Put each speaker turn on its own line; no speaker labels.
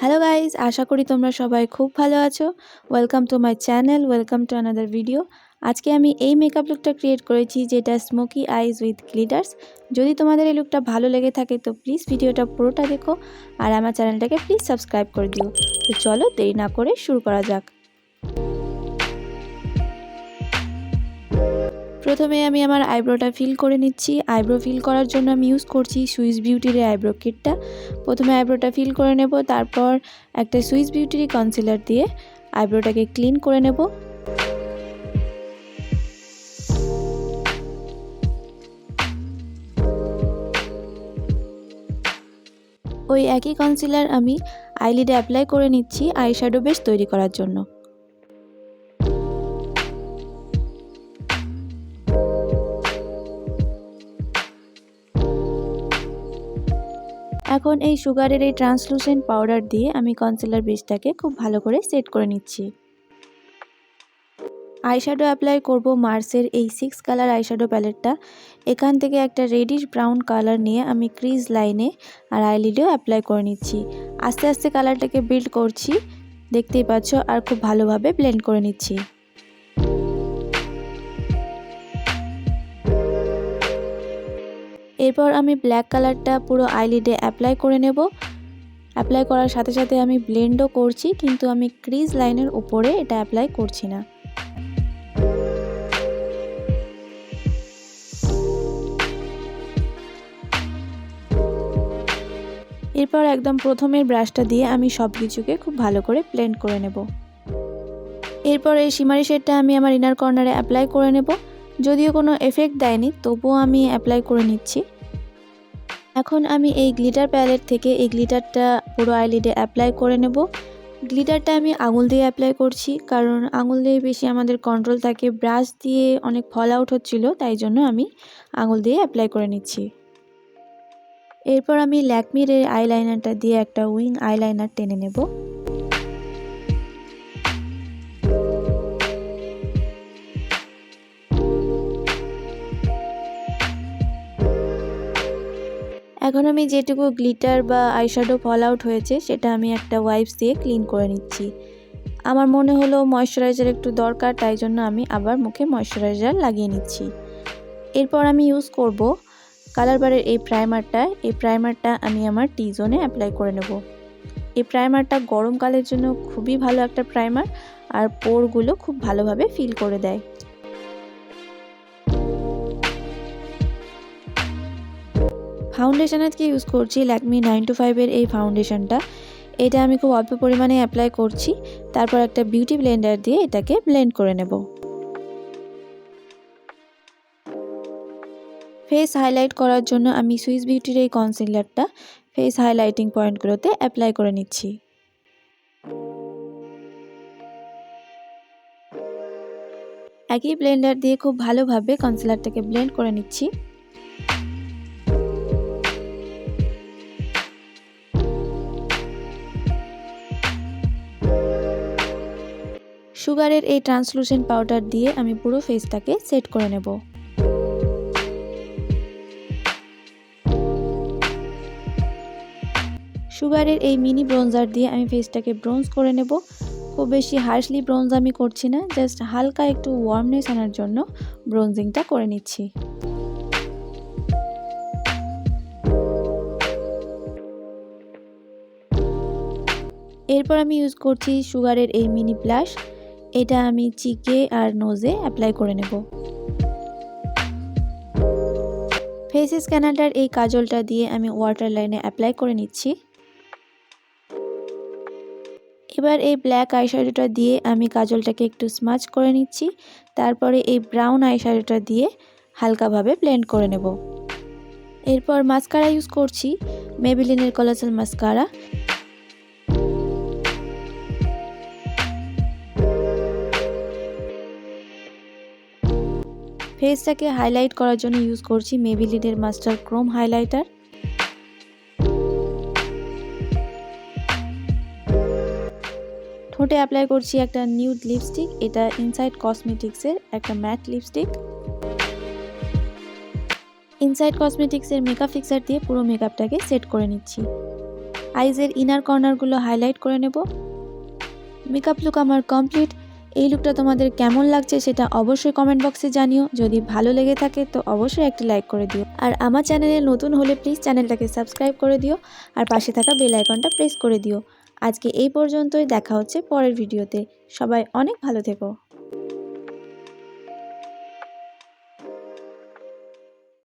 Hello guys, আশা করি তোমরা সবাই খুব ভালো আছো। Welcome to my channel, welcome to another video. আজকে আমি এই মেকআপ লুকটা ক্রিয়েট করেছি, যেটা স্মোকি আইজ উইথ গ্লিটার্স। যদি তোমাদের এই লুকটা ভালো লেগে থাকে তো প্লিজ ভিডিওটা পুরোটা দেখো, আর আমার চ্যানেলটাকে প্লিজ সাবস্ক্রাইব করে দিও। তো চলো দেরি না করে শুরু করা যাক। প্রথমে আমি আমার আইব্রোটা ফিল করে নিচ্ছি। আইব্রো ফিল করার জন্য আমি ইউজ করছি সুইস বিউটির আইব্রো কিটটা। প্রথমে আইব্রোটা ফিল করে নেব, তারপর একটা সুইস বিউটির কনসিলার দিয়ে আইব্রোটাকে ক্লিন করে নেব। ওই একই কনসিলার আমি আইলিডে অ্যাপ্লাই করে নিচ্ছি আইশ্যাডো বেস তৈরি করার জন্য। এখন এই সুগারের এই ট্রান্সলুসেন্ট পাউডার দিয়ে আমি কনসিলার বেসটাকে খুব ভালো করে সেট করে নিচ্ছি। আইশ্যাডো অ্যাপ্লাই করব মার্সের এই 6 কালার আইশ্যাডো প্যালেটটা। এখান থেকে একটা রেডিশ ব্রাউন কালার নিয়ে আমি ক্রিজ লাইনে আর আইলিডেও অ্যাপ্লাই করে নিচ্ছি। আস্তে আস্তে কালারটাকে বিল্ড করছি, দেখতেই পাচ্ছ, আর খুব ভালোভাবে ব্লেন্ড করে নিচ্ছি। এরপর আমি ব্ল্যাক কালারটা পুরো আইলিডে অ্যাপ্লাই করে নেব। অ্যাপ্লাই করার সাথে সাথে আমি ব্লেন্ডও করছি, কিন্তু আমি ক্রিজ লাইনের উপরে এটা অ্যাপ্লাই করছি না। এরপর একদম প্রথমের ব্রাশটা দিয়ে আমি সব কিছুকে খুব ভালো করে ব্লেন্ড করে নেব। এরপর এই শিমারি শেডটা আমি আমার ইনার কর্নারে অ্যাপ্লাই করে নেব। যদিও কোনো এফেক্ট দেয়নি, তবুও আমি অ্যাপ্লাই করে নিচ্ছি। এখন আমি এই গ্লিটার প্যালেট থেকে এই গ্লিটারটা পুরো আইলিডে অ্যাপ্লাই করে নেব। গ্লিটারটা আমি আঙুল দিয়ে অ্যাপ্লাই করছি, কারণ আঙুল দিয়ে বেশি আমাদের কন্ট্রোল থাকে। ব্রাশ দিয়ে অনেক ফল আউট হচ্ছিল, তাই জন্য আমি আঙুল দিয়ে অ্যাপ্লাই করে নিচ্ছি। এরপর আমি ল্যাকমির এই আইলাইনারটা দিয়ে একটা উইং আইলাইনার টেনে নেব। এখন আমি যেটুকু গ্লিটার বা আইশ্যাডো ফল আউট হয়েছে সেটা আমি একটা ওয়াইপস দিয়ে ক্লিন করে নিচ্ছি। আমার মনে হলো ময়শ্চারাইজার একটু দরকার, তাই জন্য আমি আবার মুখে ময়শ্চারাইজার লাগিয়ে নিচ্ছি। এরপর আমি ইউজ করব কালারবারের এই প্রাইমারটা। এই প্রাইমারটা আমি আমার টি জোনে অ্যাপ্লাই করে নেব। এই প্রাইমারটা গরমকালের জন্য খুবই ভালো একটা প্রাইমার, আর পোরগুলো খুব ভালোভাবে ফিল করে দেয়। ফাউন্ডেশন আজকে ইউজ করছি ল্যাকমি 925 এর এই ফাউন্ডেশনটা। এটা আমি খুব অল্প পরিমাণে অ্যাপ্লাই করছি, তারপর একটা বিউটি ব্লেন্ডার দিয়ে এটাকে ব্লেন্ড করে নেব। ফেস হাইলাইট করার জন্য আমি সুইস বিউটির এই কনসিলারটা ফেস হাইলাইটিং পয়েন্টগুলোতে অ্যাপ্লাই করে নিচ্ছি। একই ব্লেন্ডার দিয়ে খুব ভালোভাবে কনসিলারটাকে ব্লেন্ড করে নিচ্ছি। সুগারের এই ট্রান্সলুসেন্ট পাউডার দিয়ে আমি পুরো ফেসটাকে সেট করে নেব। সুগারের এই মিনি ব্রোঞ্জার দিয়ে আমি ফেসটাকে ব্রোঞ্জ করে নেব। খুব বেশি হার্শলি ব্রোঞ্জ আমি করছি না, জাস্ট হালকা একটু ওয়ার্মনেস আনার জন্য ব্রোঞ্জিংটা করে নিচ্ছি। এরপর আমি ইউজ করছি সুগারের এই মিনি ব্লাশ। এটা আমি চিকে আর নোজে অ্যাপ্লাই করে নেব। ফেস স্ক্যানারটার এই কাজলটা দিয়ে আমি ওয়াটার লাইনে অ্যাপ্লাই করে নিচ্ছি। এবার এই ব্ল্যাক আইশ্যাডোটা দিয়ে আমি কাজলটাকে একটু স্মাচ করে নিচ্ছি। তারপরে এই ব্রাউন আইশ্যাডোটা দিয়ে হালকাভাবে ব্লেন্ড করে নেব। এরপর মাস্কারা ইউজ করছি মেবেলিনের কলোসাল মাস্কারা। ফেসটাকে হাইলাইট করার জন্য ইউজ করছি মেবেলিনের মাস্টারক্রোম হাইলাইটার। ঠোঁটে অ্যাপ্লাই করছি একটা নিউড লিপস্টিক। এটা ইনসাইড কসমেটিক্সের একটা ম্যাট লিপস্টিক। ইনসাইড কসমেটিক্সের মেকআপ ফিক্সার দিয়ে পুরো মেকআপটাকে সেট করে নিচ্ছি। আইজের ইনার কর্নারগুলো হাইলাইট করে নেব। মেকআপ লুক আমার কমপ্লিট। এই লুকটা তোমাদের কেমন লাগছে সেটা অবশ্যই কমেন্ট বক্সে জানিও। যদি ভালো লেগে থাকে তো অবশ্যই একটি লাইক করে দিও। আর আমার চ্যানেলে নতুন হলে প্লিজ চ্যানেলটাকে সাবস্ক্রাইব করে দিও আর পাশে থাকা বেল আইকনটা প্রেস করে দিও। আজকে এই পর্যন্তই, দেখা হচ্ছে পরের ভিডিওতে। সবাই অনেক ভালো থেকো।